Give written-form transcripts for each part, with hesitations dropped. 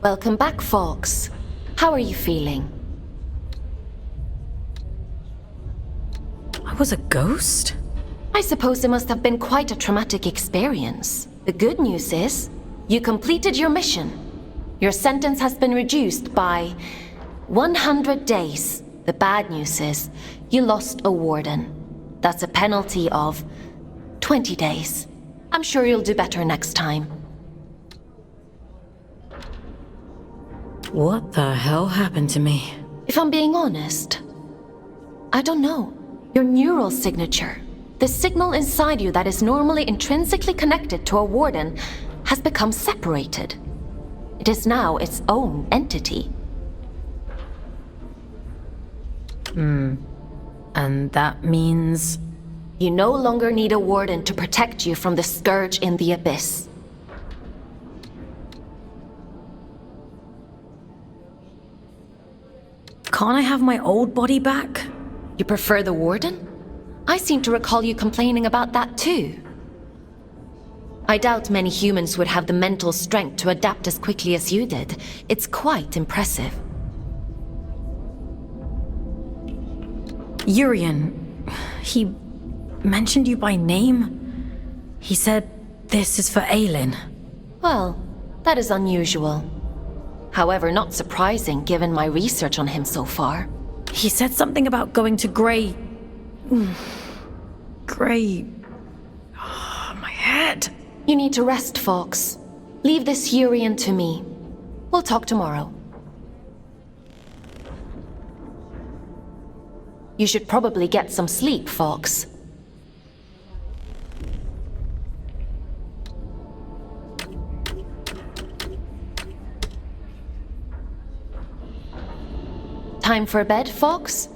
Welcome back, Fox. How are you feeling? I was a ghost? I suppose it must have been quite a traumatic experience. The good news is, you completed your mission. Your sentence has been reduced by 100 days. The bad news is, you lost a warden. That's a penalty of 20 days. I'm sure you'll do better next time. What the hell happened to me? If I'm being honest, I don't know. Your neural signature, the signal inside you that is normally intrinsically connected to a warden, has become separated. It is now its own entity. And that means... You no longer need a warden to protect you from the Scourge in the Abyss. Can't I have my old body back? You prefer the warden? I seem to recall you complaining about that too. I doubt many humans would have the mental strength to adapt as quickly as you did. It's quite impressive. Urian, he mentioned you by name. He said this is for Aelin. Well, that is unusual. However, not surprising given my research on him so far. He said something about going to Grey... Grey... my head. You need to rest, Fox. Leave this Urian to me. We'll talk tomorrow. You should probably get some sleep, Fox. Time for bed, Fox?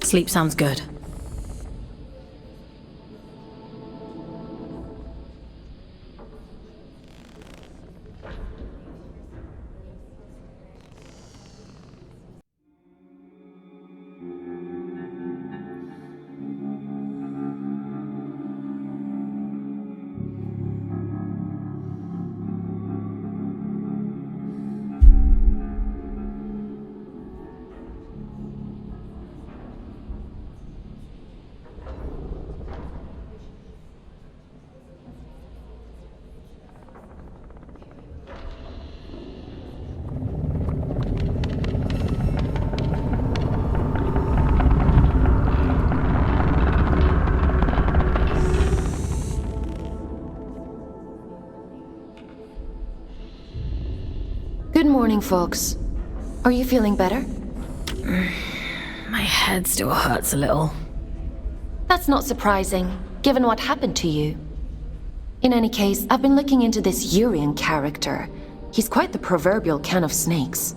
Sleep sounds good. Good morning, Fox. Are you feeling better? My head still hurts a little. That's not surprising, given what happened to you. In any case, I've been looking into this Urian character. He's quite the proverbial can of snakes.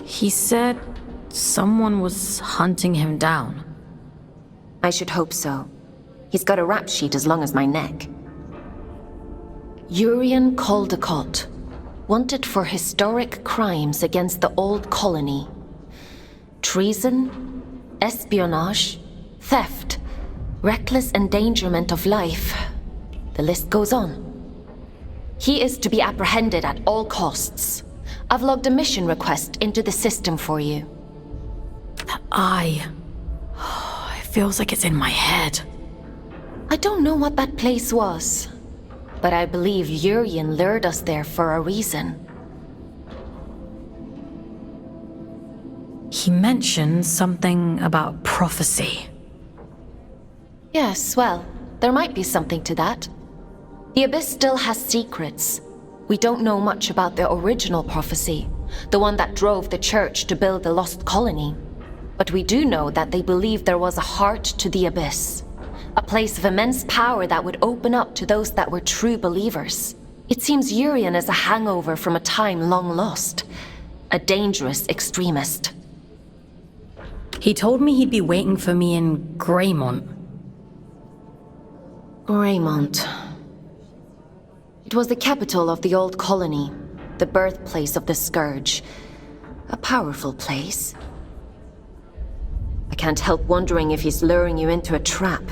He said someone was hunting him down. I should hope so. He's got a rap sheet as long as my neck. Urian Caldecott, wanted for historic crimes against the old colony. Treason, espionage, theft, reckless endangerment of life. The list goes on. He is to be apprehended at all costs. I've logged a mission request into the system for you. That eye... it feels like it's in my head. I don't know what that place was, but I believe Urian lured us there for a reason. He mentioned something about prophecy. Yes, well, there might be something to that. The Abyss still has secrets. We don't know much about the original prophecy, the one that drove the Church to build the lost colony. But we do know that they believed there was a heart to the Abyss. A place of immense power that would open up to those that were true believers. It seems Urian is a hangover from a time long lost. A dangerous extremist. He told me he'd be waiting for me in Greymont. Greymont. It was the capital of the old colony, the birthplace of the Scourge. A powerful place. I can't help wondering if he's luring you into a trap.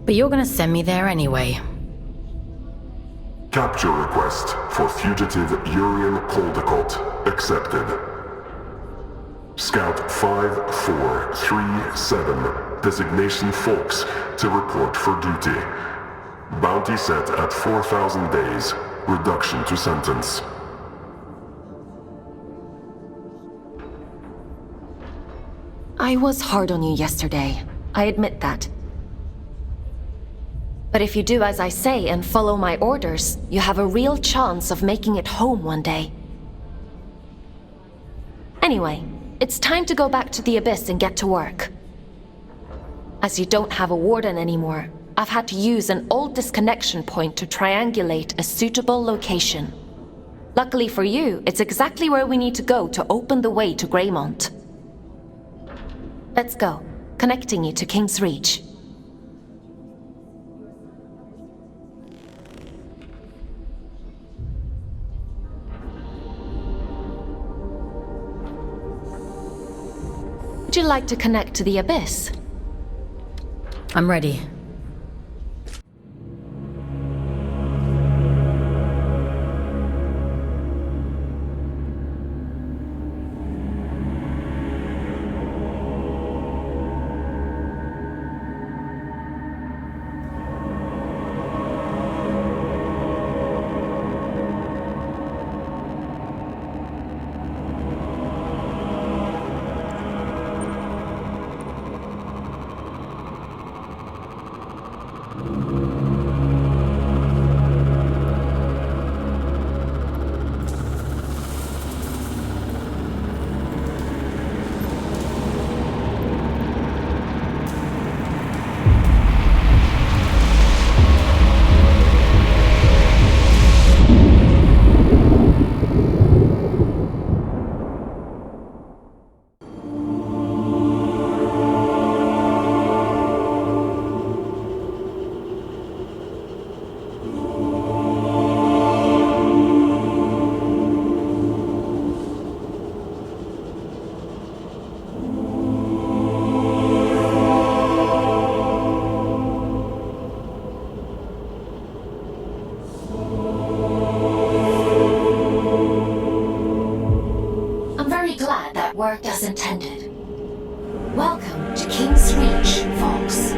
But you're gonna send me there anyway. Capture request for fugitive Urian Coldicult accepted. Scout 5437, designation Folks, to report for duty. Bounty set at 4,000 days, reduction to sentence. I was hard on you yesterday. I admit that. But if you do as I say and follow my orders, you have a real chance of making it home one day. Anyway, it's time to go back to the Abyss and get to work. As you don't have a warden anymore, I've had to use an old disconnection point to triangulate a suitable location. Luckily for you, it's exactly where we need to go to open the way to Greymont. Let's go, connecting you to King's Reach. Would you like to connect to the Abyss? I'm ready. Worked as intended. Welcome to King's Reach, Foss.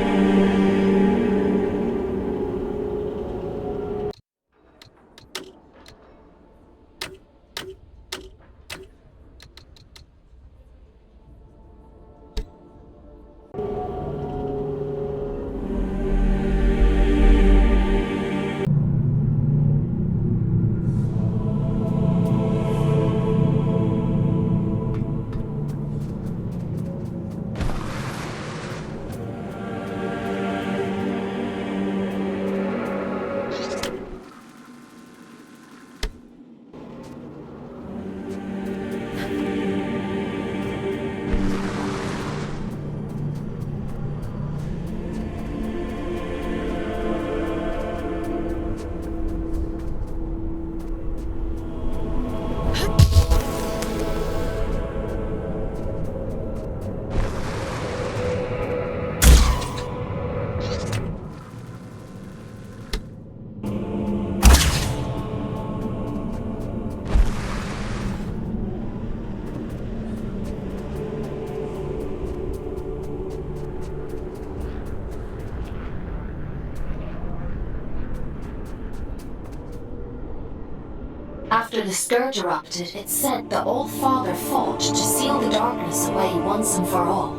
After the Scourge erupted, it said the All-Father fought to seal the darkness away once and for all.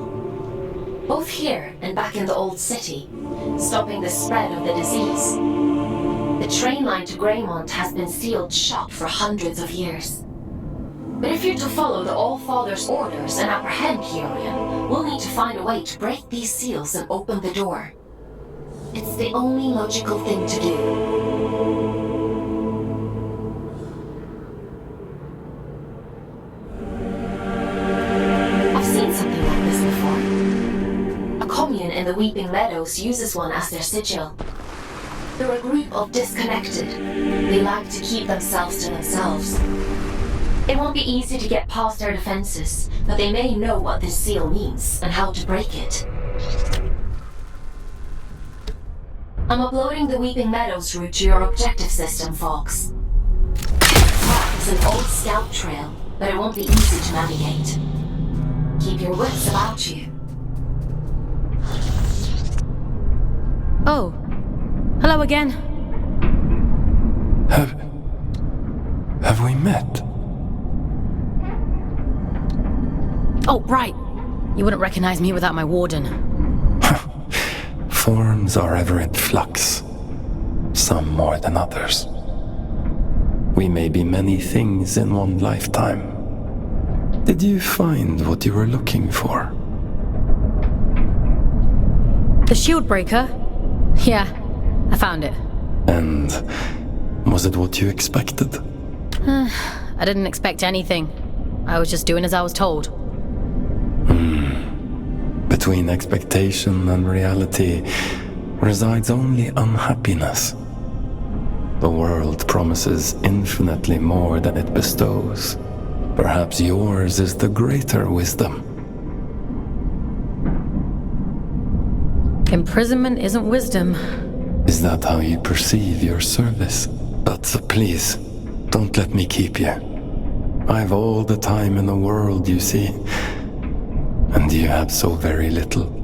Both here and back in the Old City, stopping the spread of the disease. The train line to Greymont has been sealed shut for hundreds of years. But if you're to follow the All-Father's orders and apprehend Urian, we'll need to find a way to break these seals and open the door. It's the only logical thing to do. In the Weeping Meadows uses one as their sigil. They're a group of disconnected. They like to keep themselves to themselves. It won't be easy to get past their defenses, but they may know what this seal means and how to break it. I'm uploading the Weeping Meadows route to your objective system, Fox. It's an old scout trail, but it won't be easy to navigate. Keep your wits about you. Oh. Hello again. Have we met? Oh, right. You wouldn't recognize me without my warden. Forms are ever in flux. Some more than others. We may be many things in one lifetime. Did you find what you were looking for? The shield breaker? Yeah, I found it. And was it what you expected? I didn't expect anything. I was just doing as I was told. Between expectation and reality resides only unhappiness. The world promises infinitely more than it bestows. Perhaps yours is the greater wisdom. Imprisonment isn't wisdom. Is that how you perceive your service? But please, don't let me keep you. I've all the time in the world, you see. And you have so very little.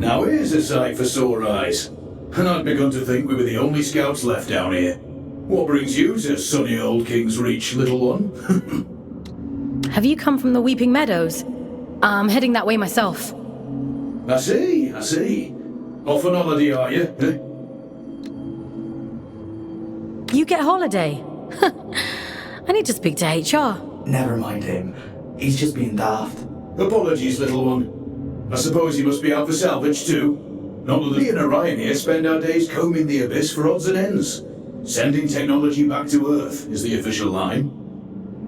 Now here's a sight for sore eyes. And I'd begun to think we were the only scouts left down here. What brings you to sunny old King's Reach, little one? Have you come from the Weeping Meadows? I'm heading that way myself. I see. Off on holiday, are you? You get holiday? I need to speak to HR. Never mind him. He's just being daft. Apologies, little one. I suppose you must be out for salvage too. Not that me and Orion here spend our days combing the abyss for odds and ends. Sending technology back to Earth is the official line.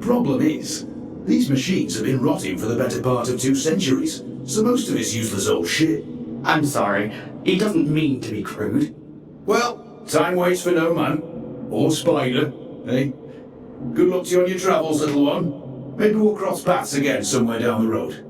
Problem is, these machines have been rotting for the better part of 2 centuries, so most of it's useless old shit. I'm sorry. He doesn't mean to be crude. Well, time waits for no man. Or spider, eh? Good luck to you on your travels, little one. Maybe we'll cross paths again somewhere down the road.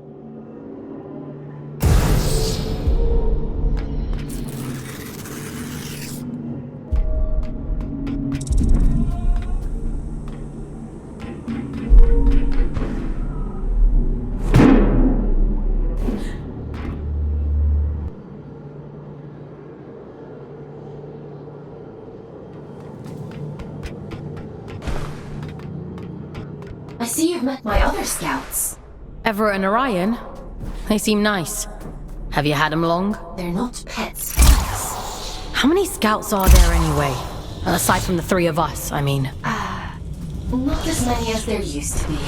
I see you've met my other scouts. Everett and Orion? They seem nice. Have you had them long? They're not pets, Fox. How many scouts are there anyway? Aside from the 3 of us, I mean. Not as many as there used to be.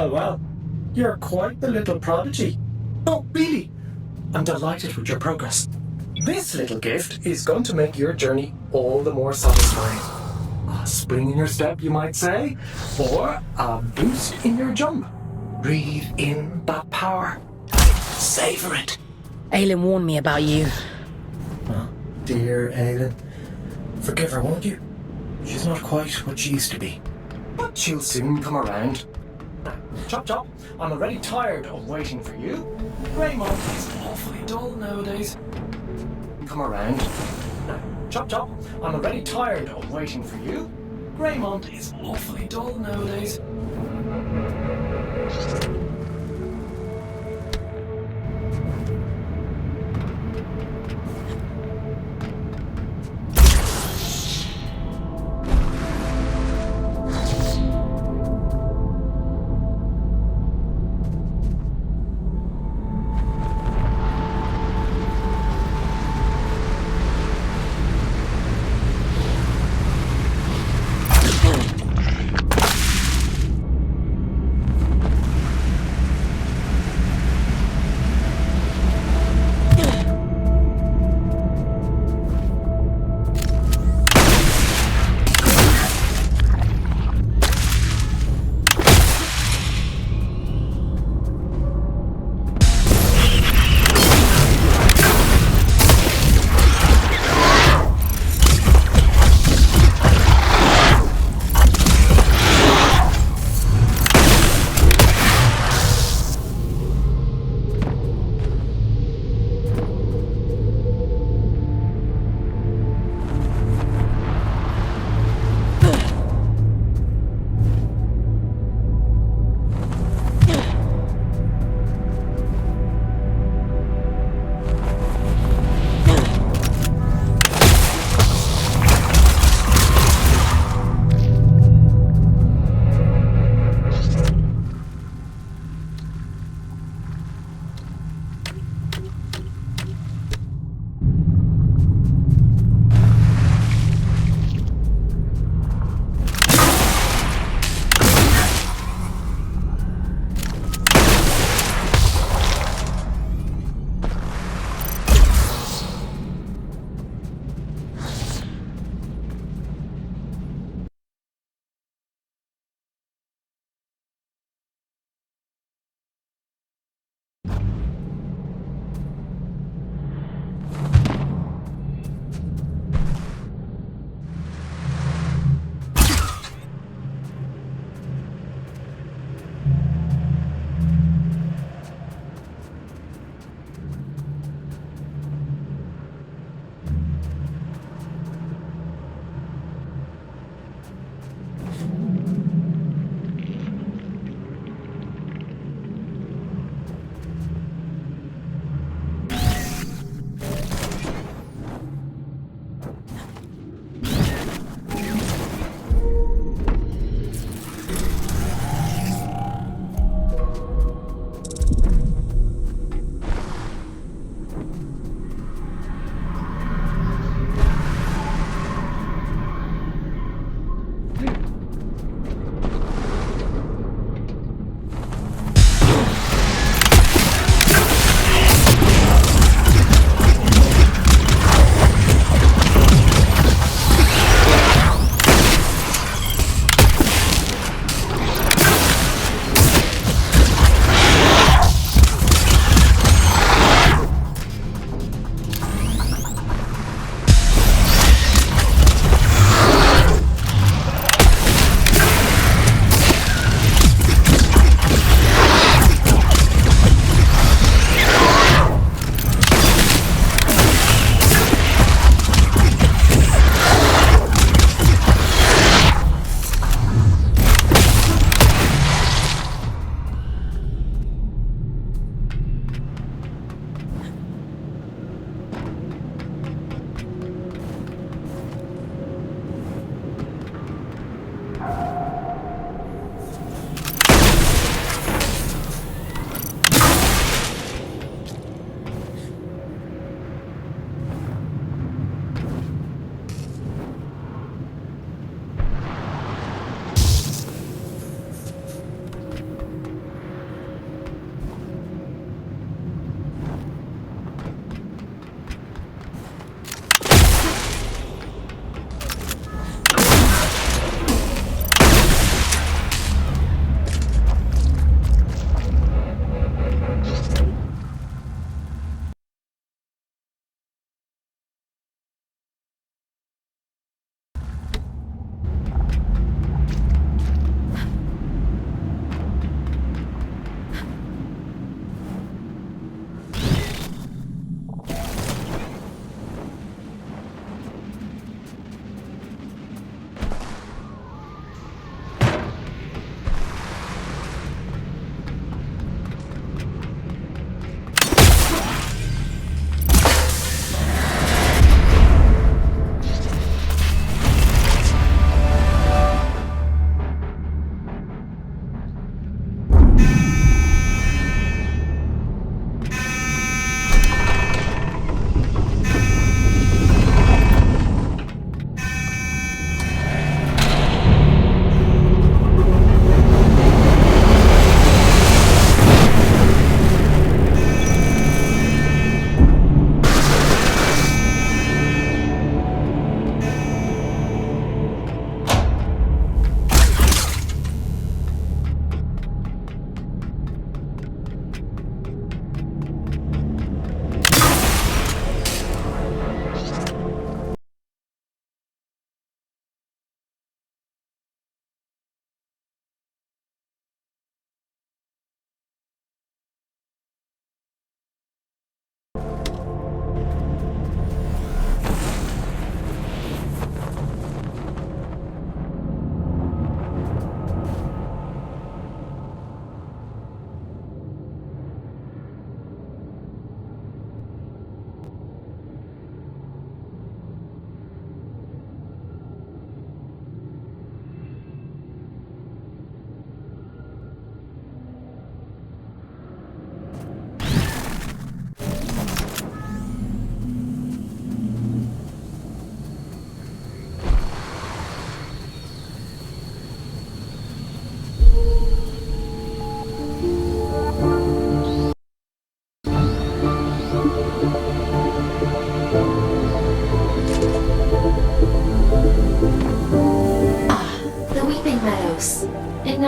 Well, you're quite the little prodigy. Oh, really? I'm delighted with your progress. This little gift is going to make your journey all the more satisfying. A spring in your step, you might say, or a boost in your jump. Breathe in that power. Savor it. Aelin warned me about you. Oh, dear Aelin. Forgive her, won't you? She's not quite what she used to be. But she'll soon come around. Now, Chop Chop, I'm already tired of waiting for you. Raymond is awfully dull nowadays. Come around. Now, Chop Chop, I'm already tired of waiting for you. Greymont is awfully dull nowadays.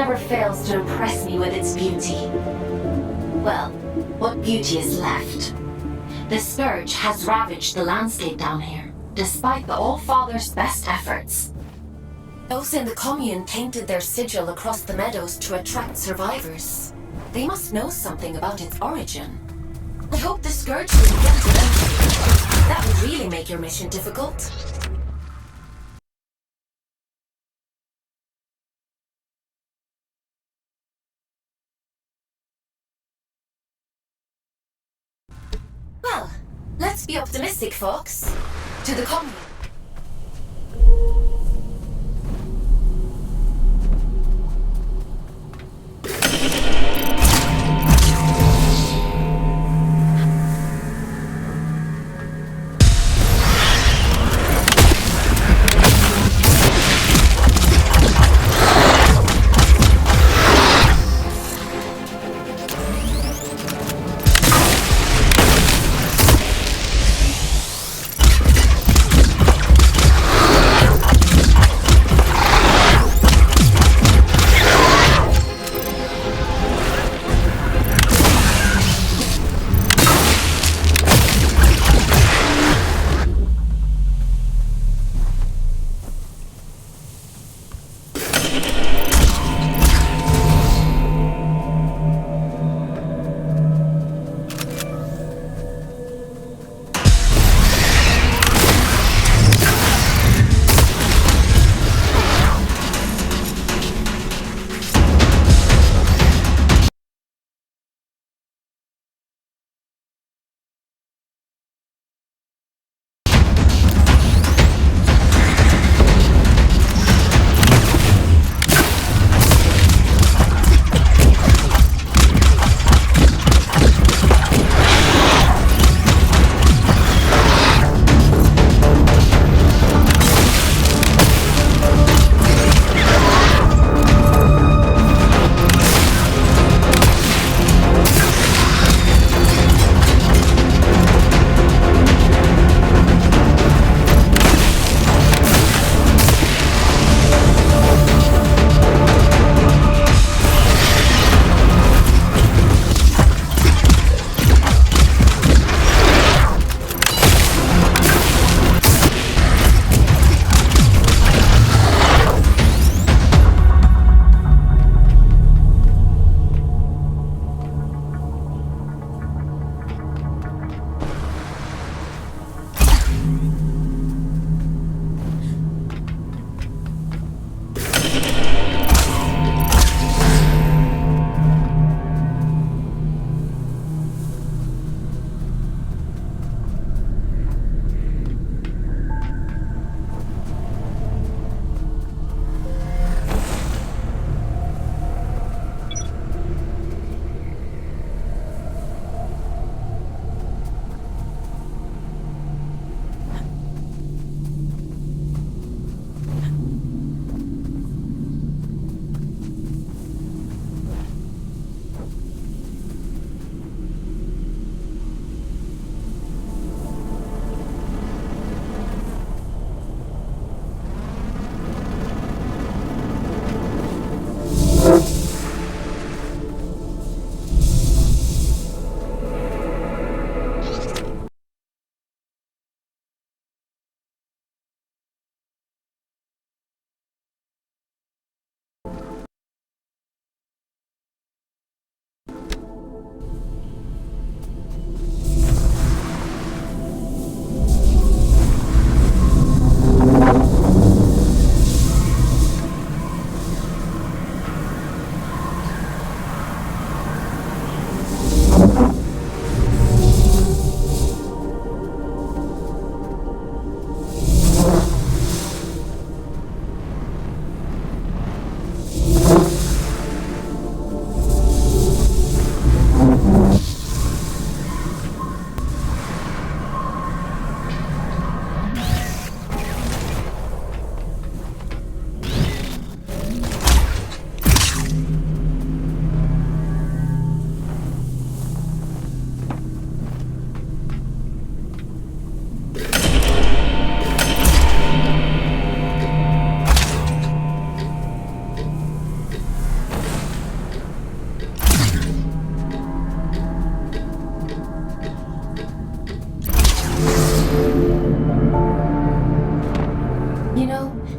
never fails to impress me with its beauty. Well, what beauty is left? The Scourge has ravaged the landscape down here, despite the All-Father's best efforts. Those in the commune painted their sigil across the meadows to attract survivors. They must know something about its origin. I hope the Scourge will get it eventually. That would really make your mission difficult. Well, let's be optimistic, Fox. To the commune.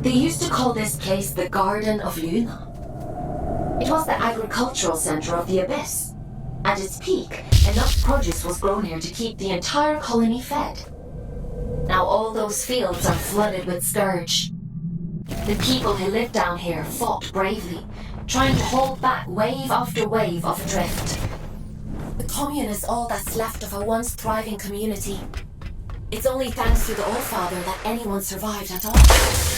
They used to call this place the Garden of Luna. It was the agricultural center of the Abyss. At its peak, enough produce was grown here to keep the entire colony fed. Now all those fields are flooded with Scourge. The people who lived down here fought bravely, trying to hold back wave after wave of Adrift. The commune is all that's left of a once thriving community. It's only thanks to the Allfather that anyone survived at all.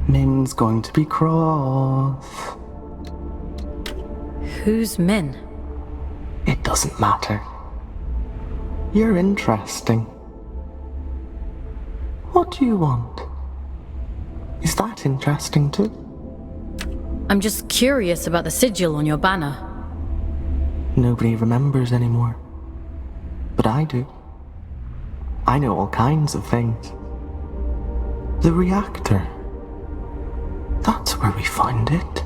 Min's going to be cross. Who's Min? It doesn't matter. You're interesting. What do you want? Is that interesting too? I'm just curious about the sigil on your banner. Nobody remembers anymore. But I do. I know all kinds of things. The reactor. That's where we found it.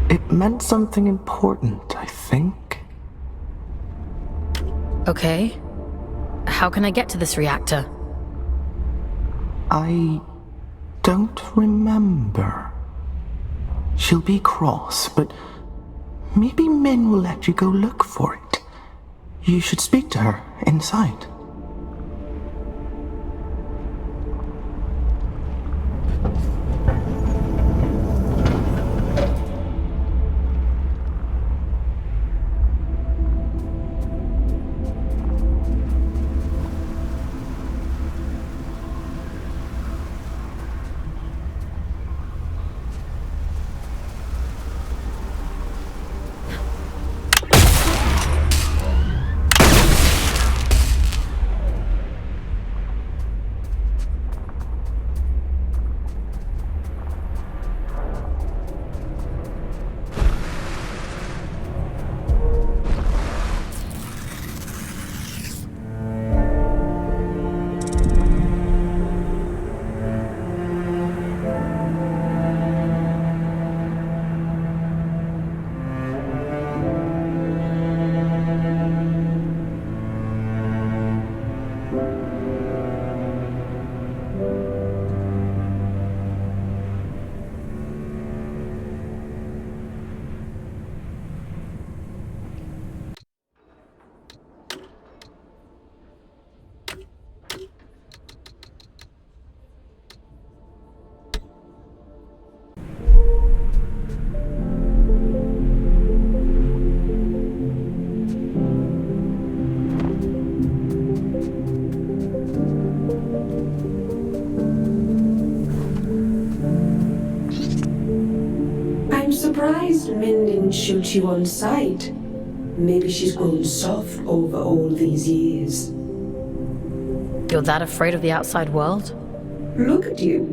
It meant something important, I think. Okay. How can I get to this reactor? I don't remember. She'll be cross, but maybe Min will let you go look for it. You should speak to her inside. Surprised Min didn't shoot you on sight. Maybe she's grown soft over all these years. You're that afraid of the outside world? Look at you,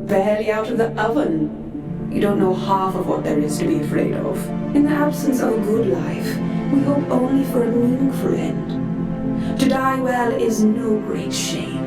barely out of the oven. You don't know half of what there is to be afraid of. In the absence of a good life, we hope only for a meaningful end. To die well is no great shame.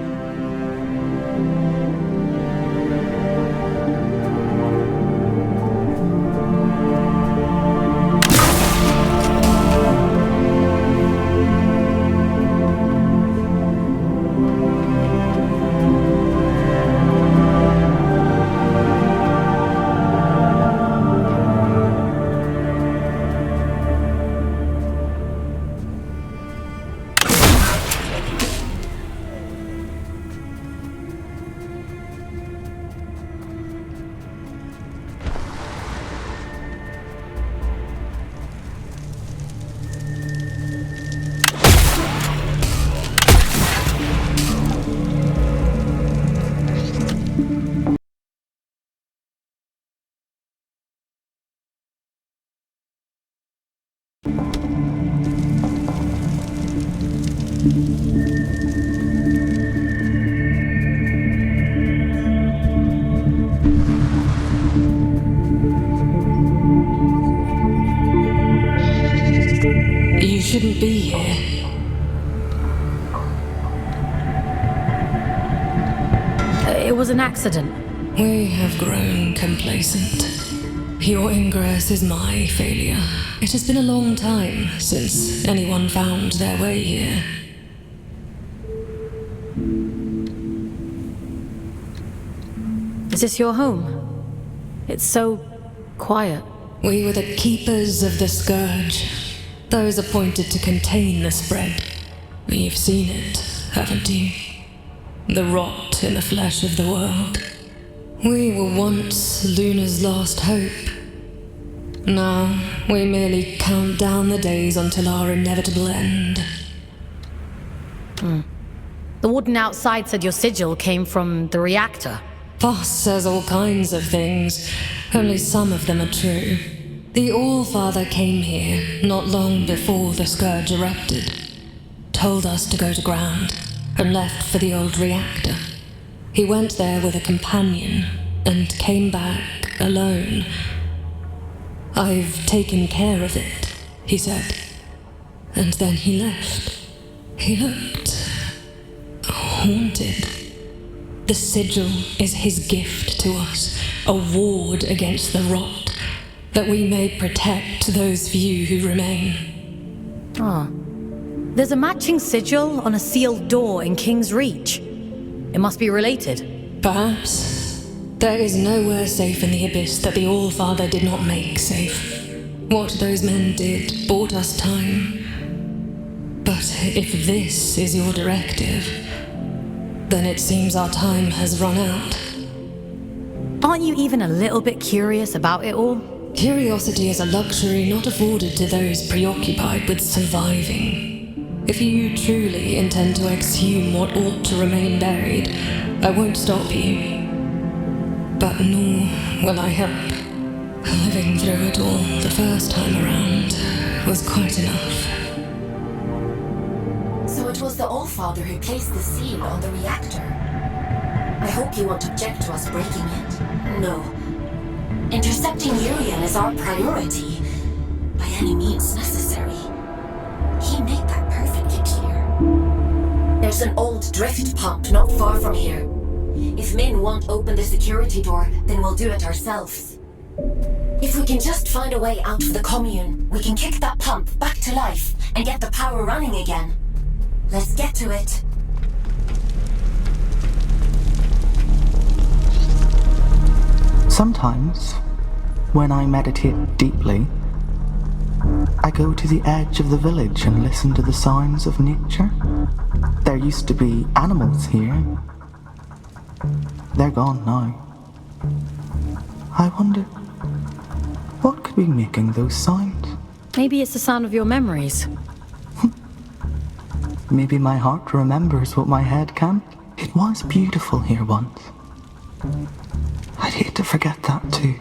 You shouldn't be here. It was an accident. We have grown complacent. Your ingress is my failure. It has been a long time since anyone found their way here. Is this your home? It's so quiet. We were the keepers of the Scourge, those appointed to contain the spread. You've seen it, haven't you? The rot in the flesh of the world. We were once Luna's last hope. Now, we merely count down the days until our inevitable end. The warden outside said your sigil came from the reactor. Foss says all kinds of things, only some of them are true. The All-Father came here not long before the Scourge erupted, told us to go to ground, and left for the old reactor. He went there with a companion, and came back alone. "I've taken care of it," he said. And then he left. He looked haunted. The sigil is his gift to us, a ward against the rot, that we may protect those few who remain. Ah. There's a matching sigil on a sealed door in King's Reach. It must be related. Perhaps. There is nowhere safe in the Abyss that the All-Father did not make safe. What those men did bought us time. But if this is your directive, then it seems our time has run out. Aren't you even a little bit curious about it all? Curiosity is a luxury not afforded to those preoccupied with surviving. If you truly intend to exhume what ought to remain buried, I won't stop you. But nor will I help. Living through it all the first time around was quite enough. So it was the All-Father who placed the seal on the reactor. I hope you won't object to us breaking it. No. Intercepting Uriel is our priority, by any means necessary. He made that perfectly clear. There's an old drift pump not far from here. If Min won't open the security door, then we'll do it ourselves. If we can just find a way out of the commune, we can kick that pump back to life and get the power running again. Let's get to it. Sometimes, when I meditate deeply, I go to the edge of the village and listen to the sounds of nature. There used to be animals here. They're gone now. I wonder, what could be making those sounds? Maybe it's the sound of your memories. Maybe my heart remembers what my head can't. It was beautiful here once. I'd hate to forget that too.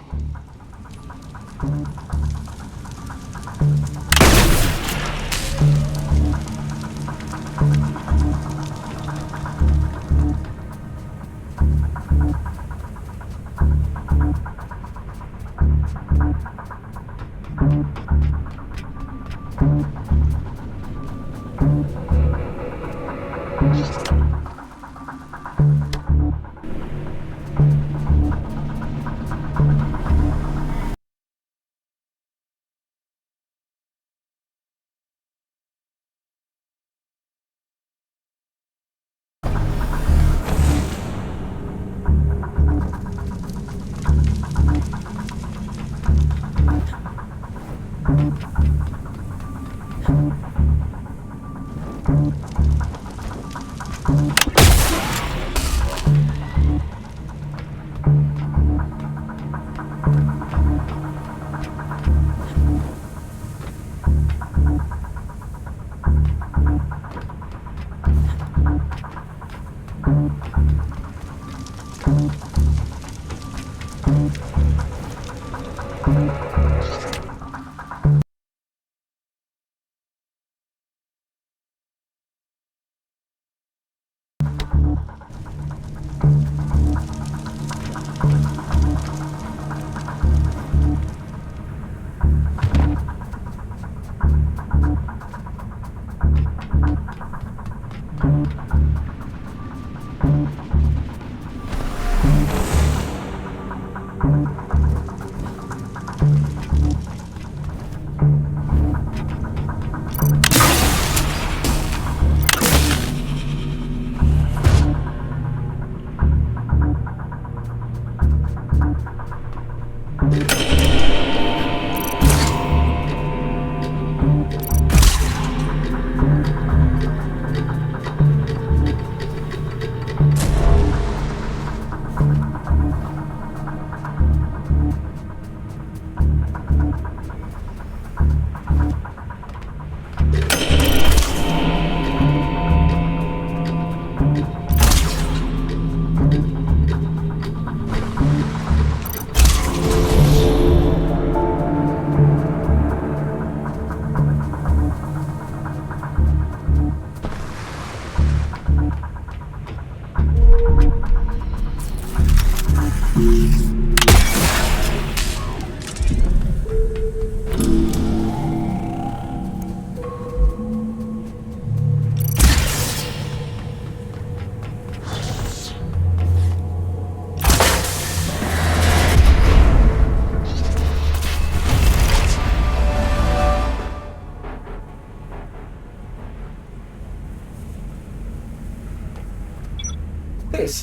This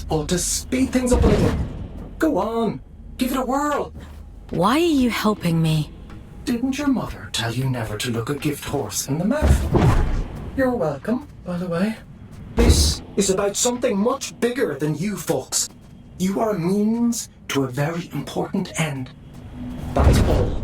ought to speed things up a little. Go on, give it a whirl. Why are you helping me? Didn't your mother tell you never to look a gift horse in the mouth? You're welcome, by the way. This is about something much bigger than you folks. You are a means to a very important end. That's all.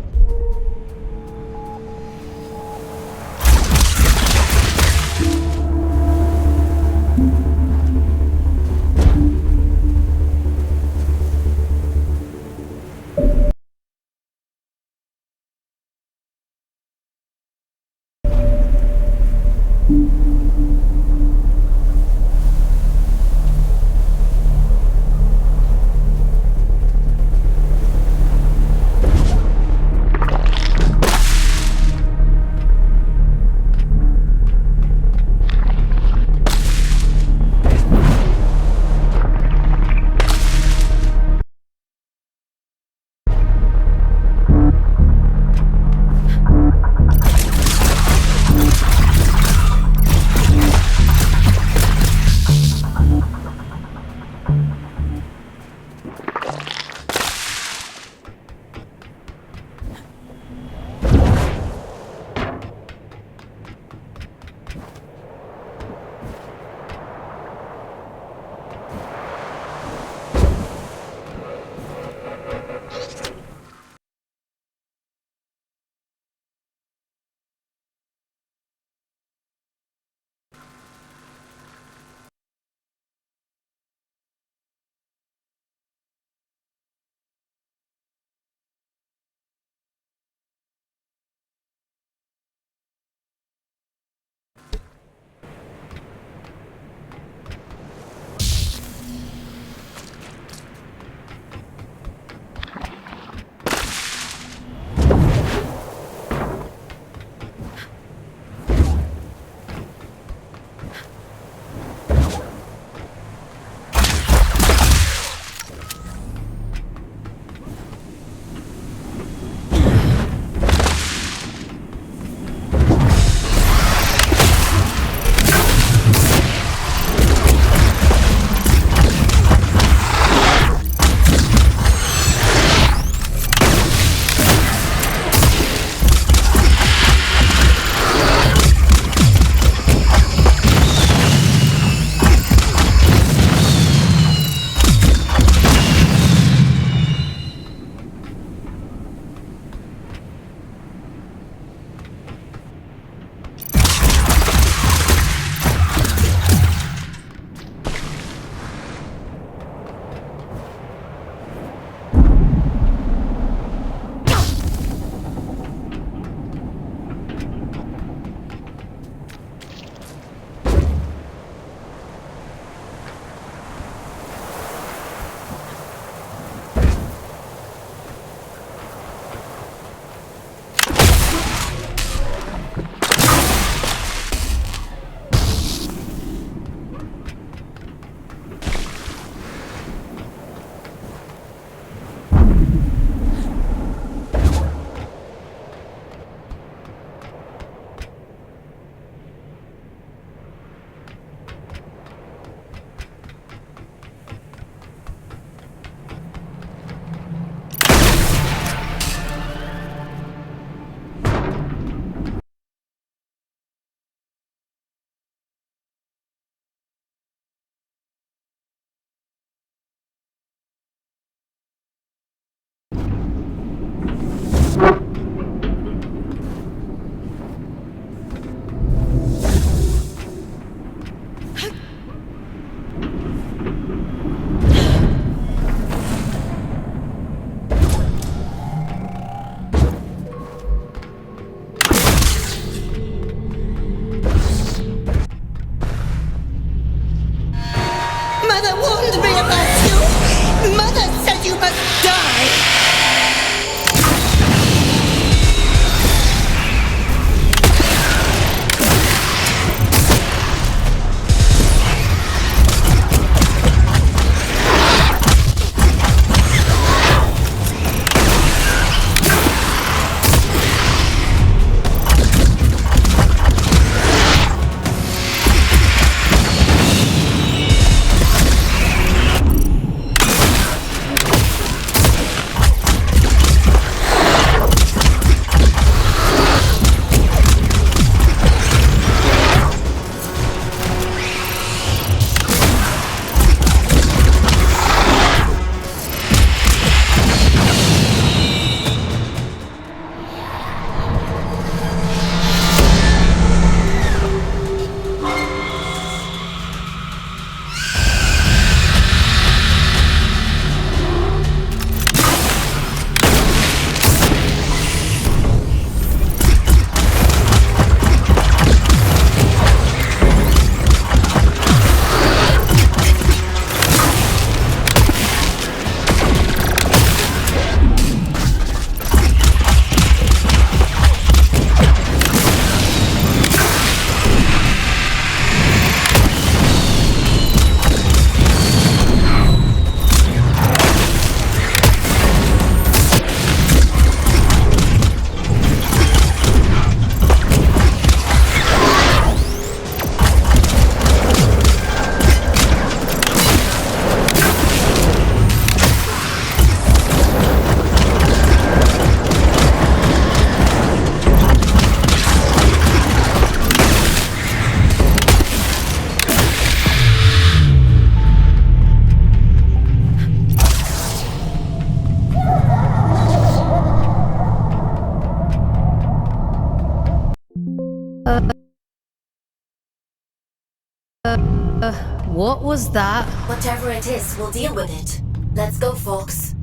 What was that? Whatever it is, we'll deal with it. Let's go, Fox.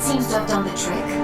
Seems to have done the trick.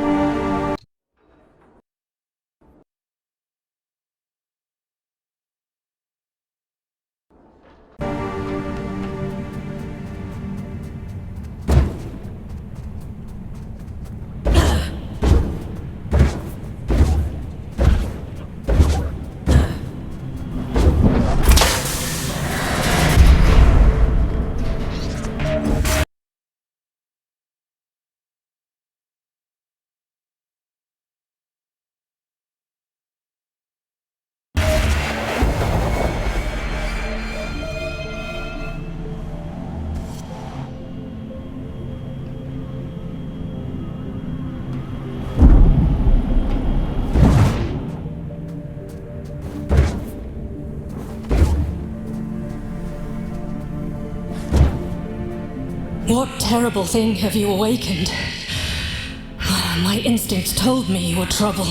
What terrible thing have you awakened? My instincts told me you were trouble.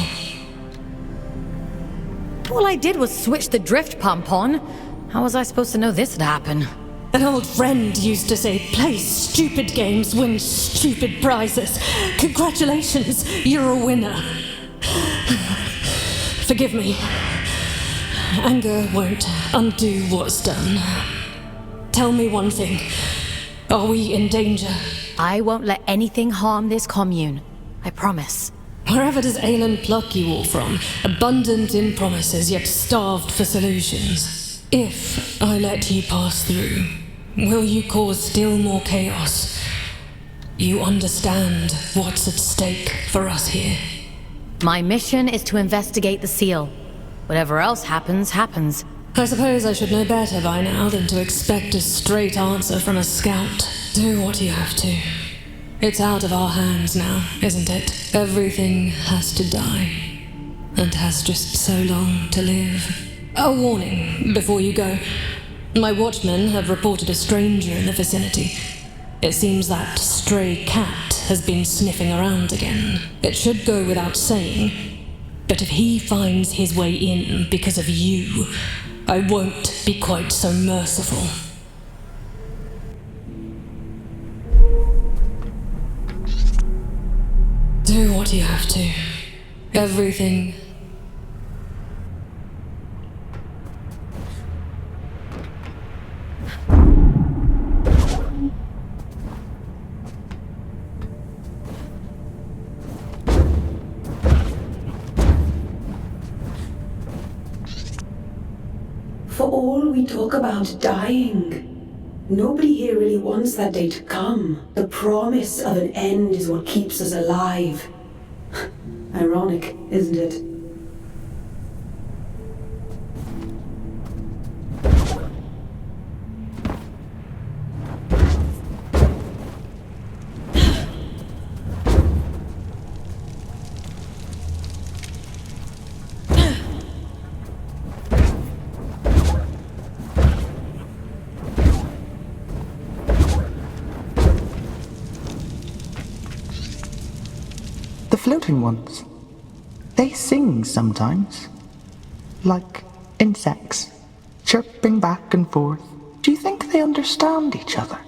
All I did was switch the drift pump on. How was I supposed to know this would happen? An old friend used to say, play stupid games, win stupid prizes. Congratulations, you're a winner. Forgive me. Anger won't undo what's done. Tell me one thing. Are we in danger? I won't let anything harm this commune. I promise. Wherever does Aelin pluck you all from? Abundant in promises, yet starved for solutions. If I let you pass through, will you cause still more chaos? You understand what's at stake for us here. My mission is to investigate the seal. Whatever else happens, happens. I suppose I should know better by now than to expect a straight answer from a scout. Do what you have to. It's out of our hands now, isn't it? Everything has to die. And has just so long to live. A warning before you go. My watchmen have reported a stranger in the vicinity. It seems that stray cat has been sniffing around again. It should go without saying, but if he finds his way in because of you, I won't be quite so merciful. Do what you have to. Everything. For all we talk about dying, nobody here really wants that day to come. The promise of an end is what keeps us alive. Ironic, isn't it? The floating ones. They sing sometimes. Like insects, chirping back and forth. Do you think they understand each other?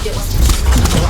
It wasn't true.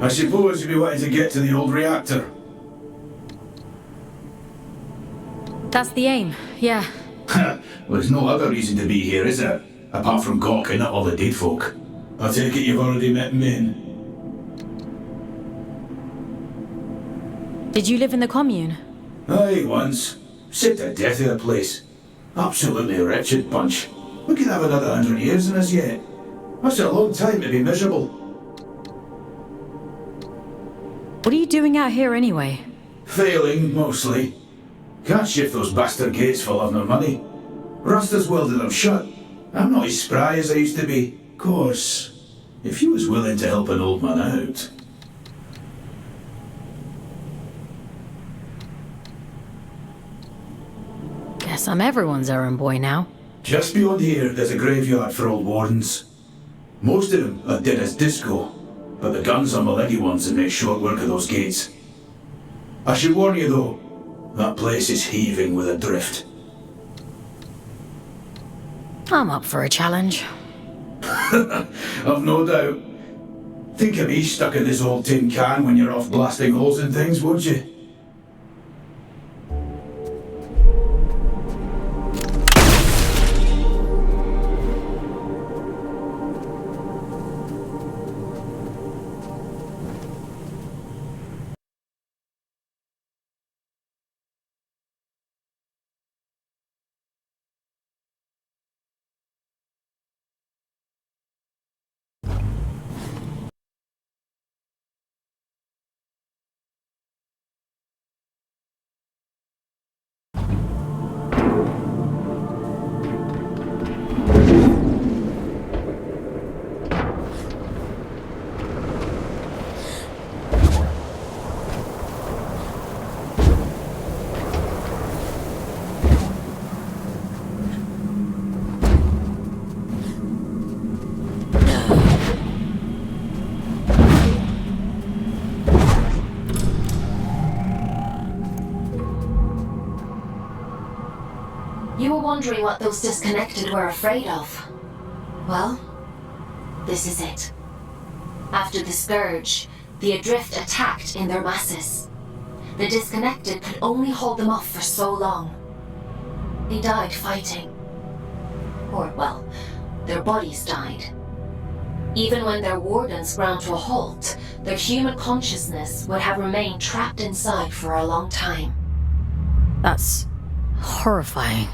I suppose you'll be wanting to get to the old reactor. That's the aim, yeah. Well, there's no other reason to be here, is there? Apart from gawking at all the dead folk. I take it you've already met Min. Did you live in the commune? Aye, once. Sick to death of the place. Absolutely wretched bunch. We could have another 100 years in us yet. That's a long time to be miserable. What are you doing out here anyway? Failing, mostly. Can't shift those bastard gates for love nor money. Rasta's welded them shut. I'm not as spry as I used to be. Of course, if you was willing to help an old man out. Guess I'm everyone's errand boy now. Just beyond here, there's a graveyard for old wardens. Most of them are dead as disco, but the guns are my leggy ones and make short work of those gates. I should warn you though, that place is heaving with Adrift. I'm up for a challenge. I've no doubt. Think of me stuck in this old tin can when you're off blasting holes in things, won't you? You were wondering what those disconnected were afraid of. Well, this is it. After the Scourge, the Adrift attacked in their masses. The disconnected could only hold them off for so long. They died fighting. Or, well, their bodies died. Even when their wardens ground to a halt, their human consciousness would have remained trapped inside for a long time. That's horrifying.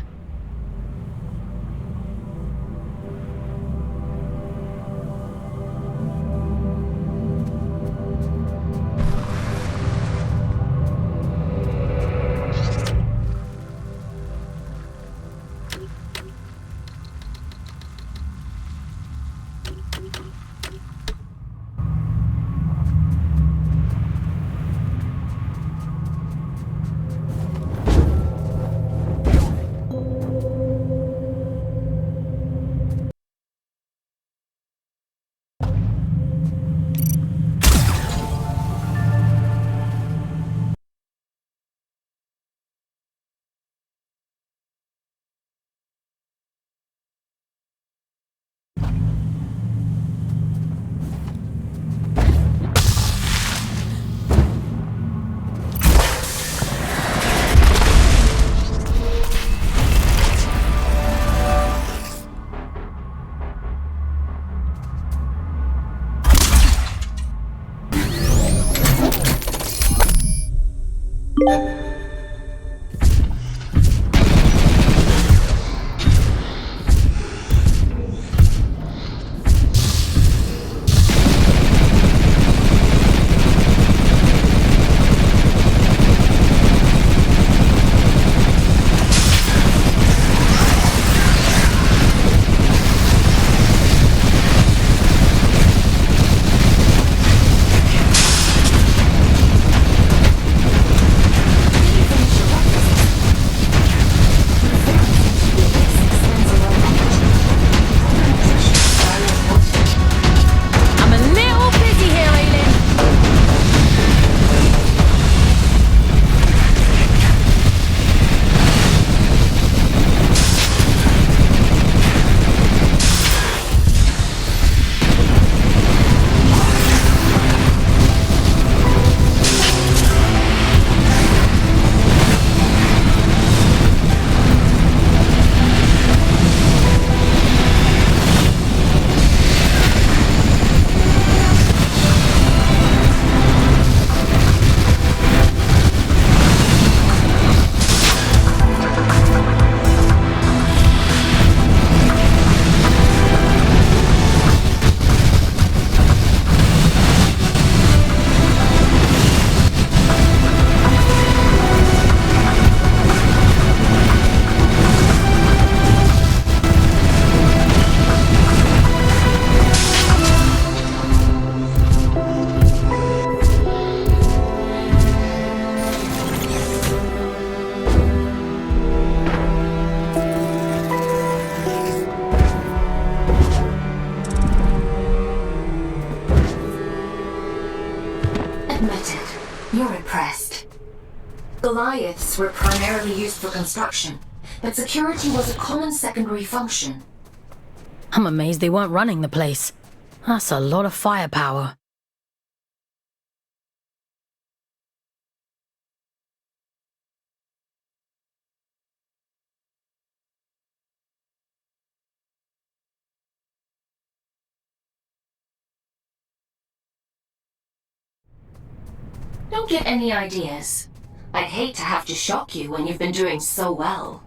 Goliaths were primarily used for construction, but security was a common secondary function. I'm amazed they weren't running the place. That's a lot of firepower. Don't get any ideas. I'd hate to have to shock you when you've been doing so well.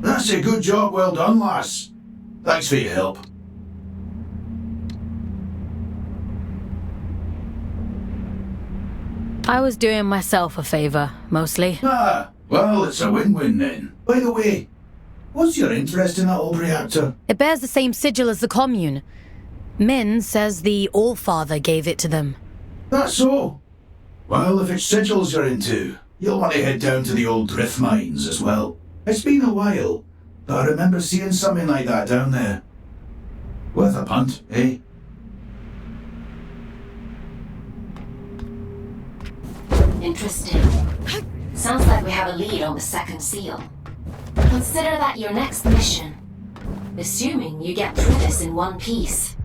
That's a good job, well done, lass. Thanks for your help. I was doing myself a favor, mostly. Ah, well, it's a win-win then. By the way, what's your interest in that old reactor? It bears the same sigil as the commune. Min says the Allfather gave it to them. That's so. Well, if it's sigils you're into, you'll want to head down to the old drift mines as well. It's been a while, but I remember seeing something like that down there. Worth a punt, eh? Interesting. Sounds like we have a lead on the second seal. Consider that your next mission. Assuming you get through this in one piece.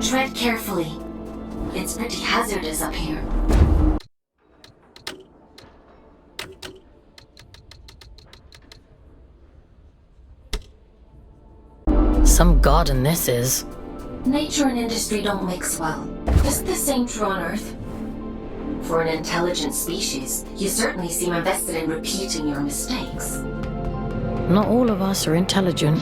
Tread carefully. It's pretty hazardous up here. Some garden this is. Nature and industry don't mix well. Isn't the same true on Earth? For an intelligent species, you certainly seem invested in repeating your mistakes. Not all of us are intelligent.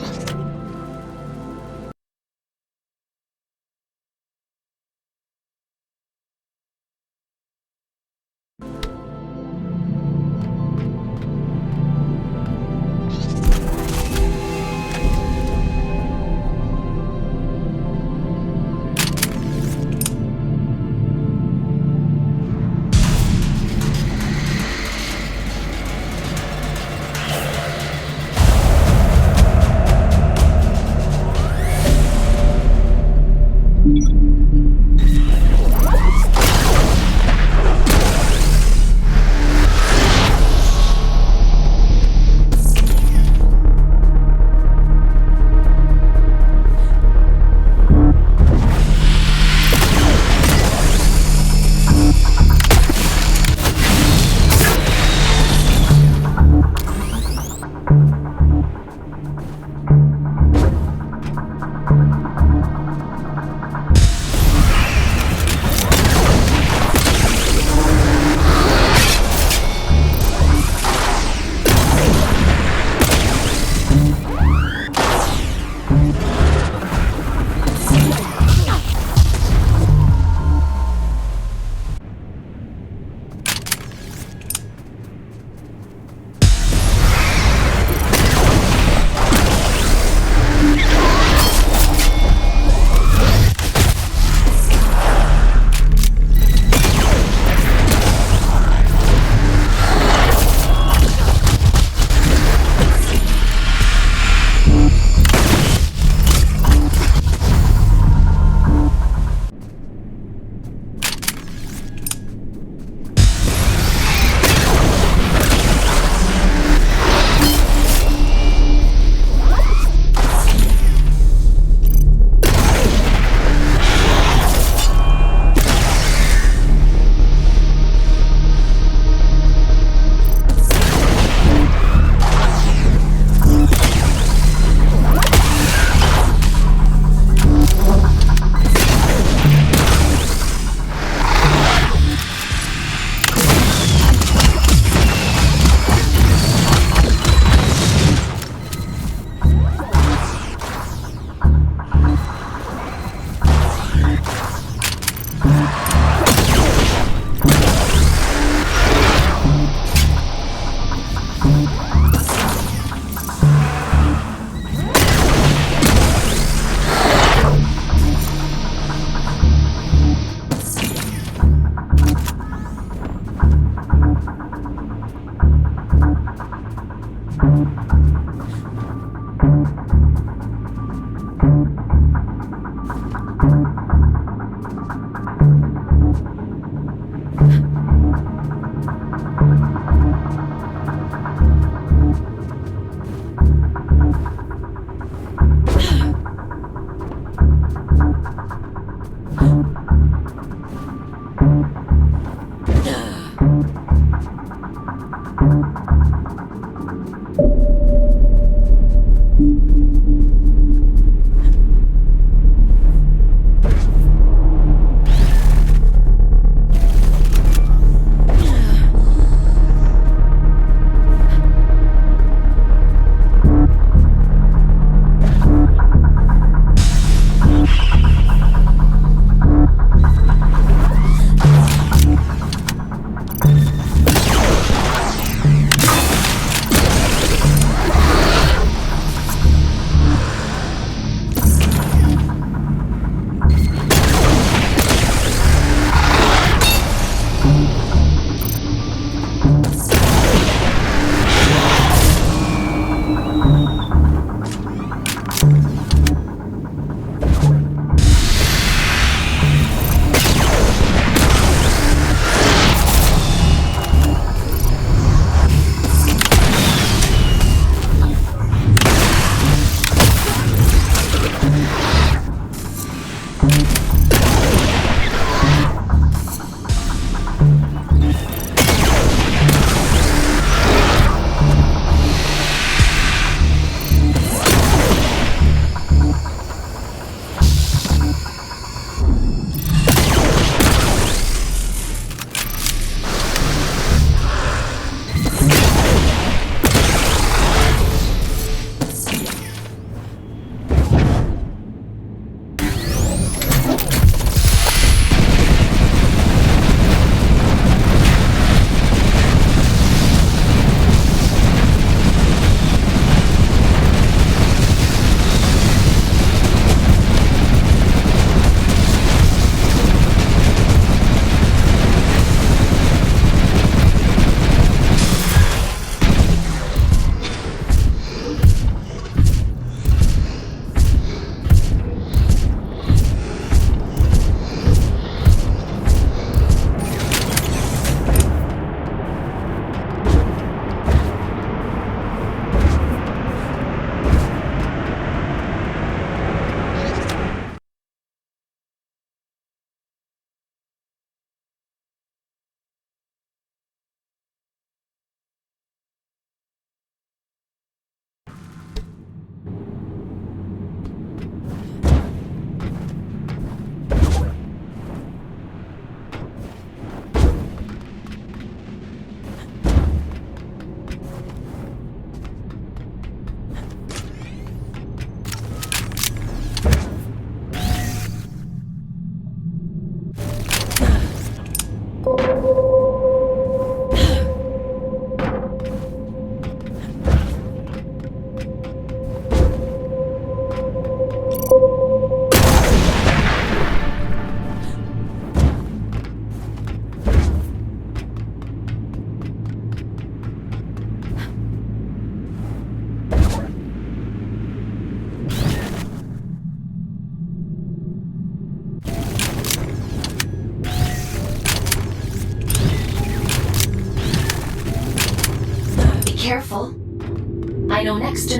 careful. I know next to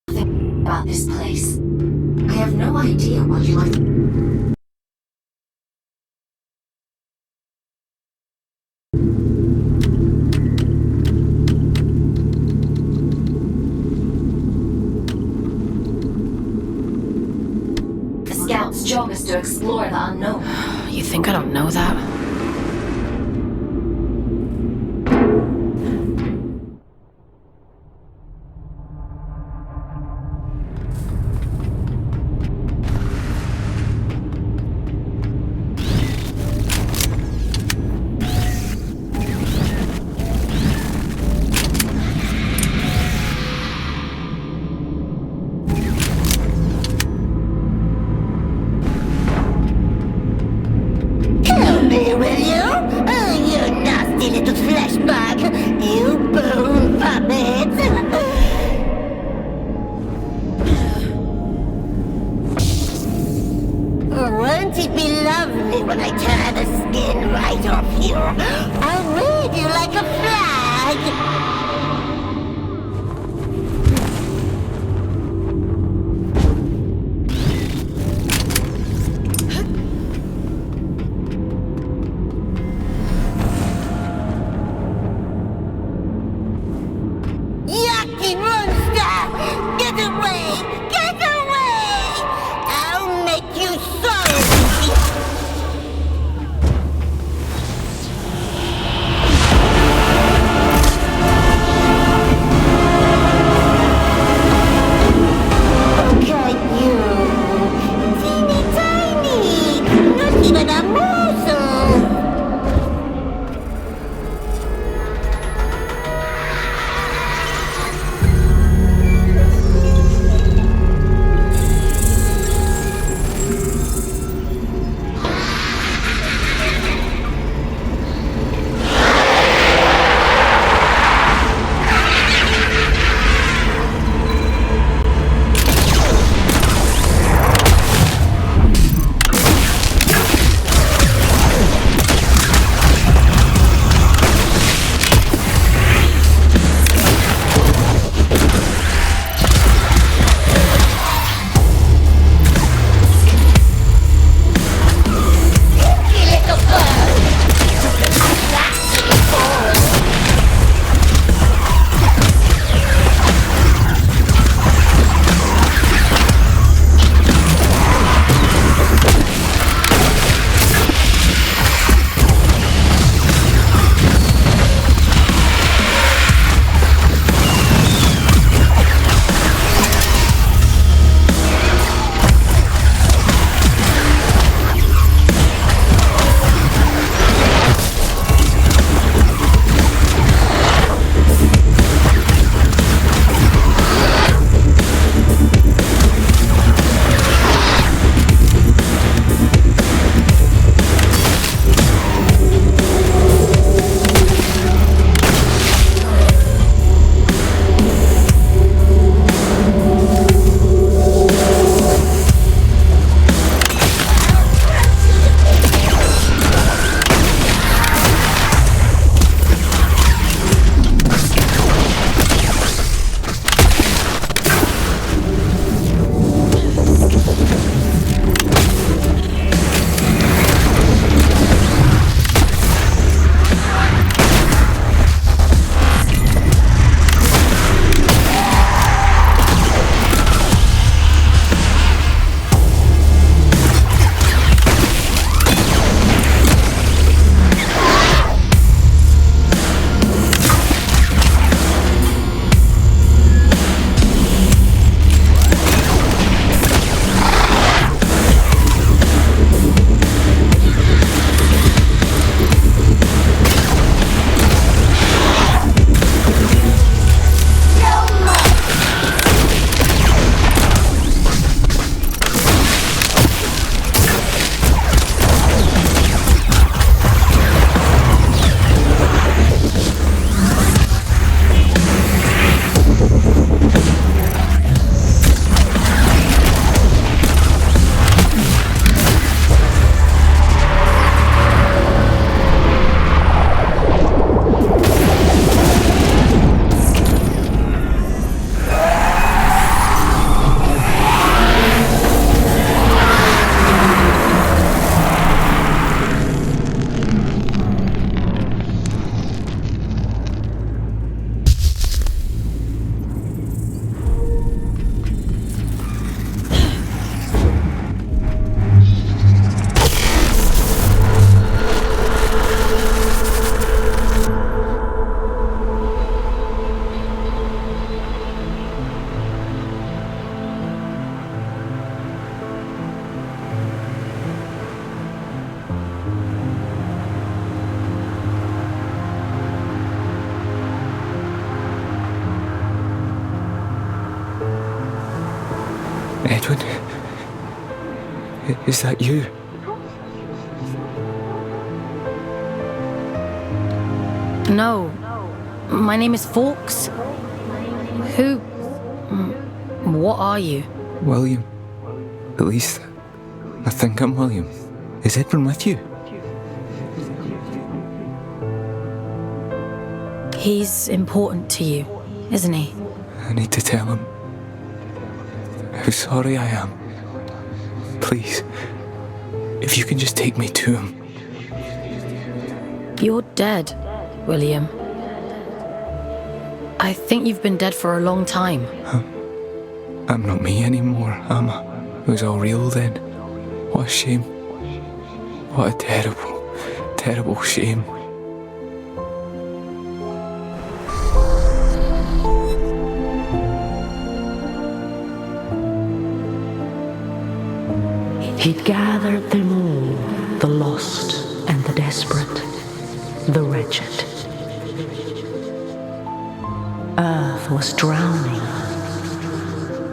nothing about this place. I have no idea what you like. The scout's job is to explore the unknown. You think I don't know that? Won't it be lovely when I tear the skin right off you? I'll wave you like a flag! Yucky monster! Get away! Get away! I'll make you so... Is that you? No. My name is Fox. Who... What are you? William. At least, I think I'm William. Is Edwin with you? He's important to you, isn't he? I need to tell him how sorry I am. Please, if you can just take me to him. You're dead, William. I think you've been dead for a long time. Huh? I'm not me anymore, am I? It was all real then. What a shame. What a terrible, terrible shame. He'd gathered them all, the lost and the desperate, the wretched. Earth was drowning,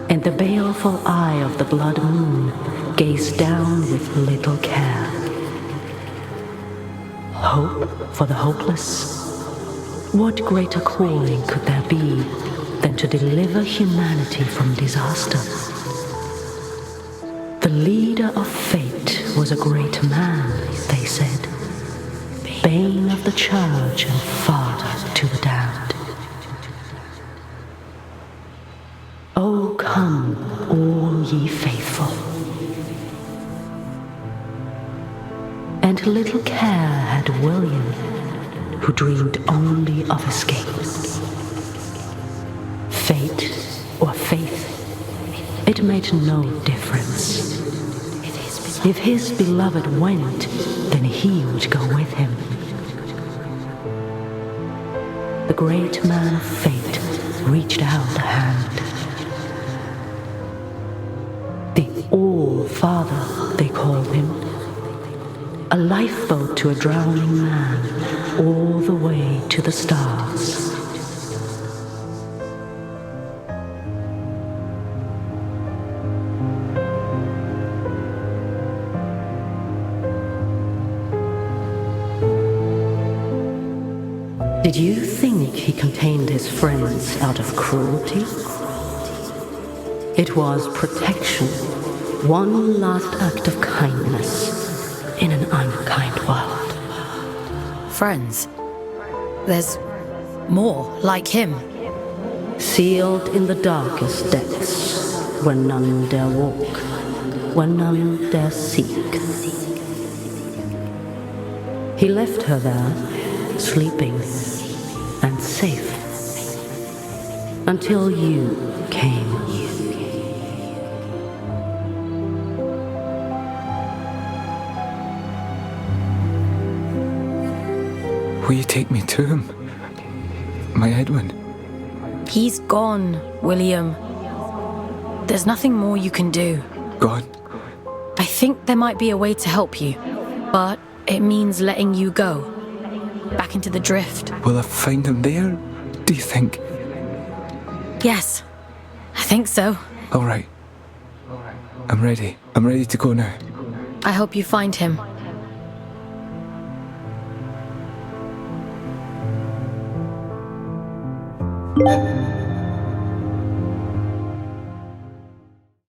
and the baleful eye of the blood moon gazed down with little care. Hope for the hopeless? What greater calling could there be than to deliver humanity from disaster? The leader of fate was a great man, they said, bane of the church and father to the damned. Oh, come, all ye faithful. And little care had William, who dreamed only of escape. Fate or faith, it made no difference. If his beloved went, then he would go with him. The great man of fate reached out a hand. The All-Father, they called him. A lifeboat to a drowning man, all the way to the stars. Did you think he contained his friends out of cruelty? It was protection, one last act of kindness in an unkind world. Friends? There's more like him. Sealed in the darkest depths, where none dare walk, where none dare seek. He left her there, sleeping and safe, until you came. Will you take me to him? My Edwin? He's gone, William. There's nothing more you can do. Gone? I think there might be a way to help you, but it means letting you go. Back into the drift. Will I find him there, do you think? Yes, I think so. All right. I'm ready. I'm ready to go now. I hope you find him.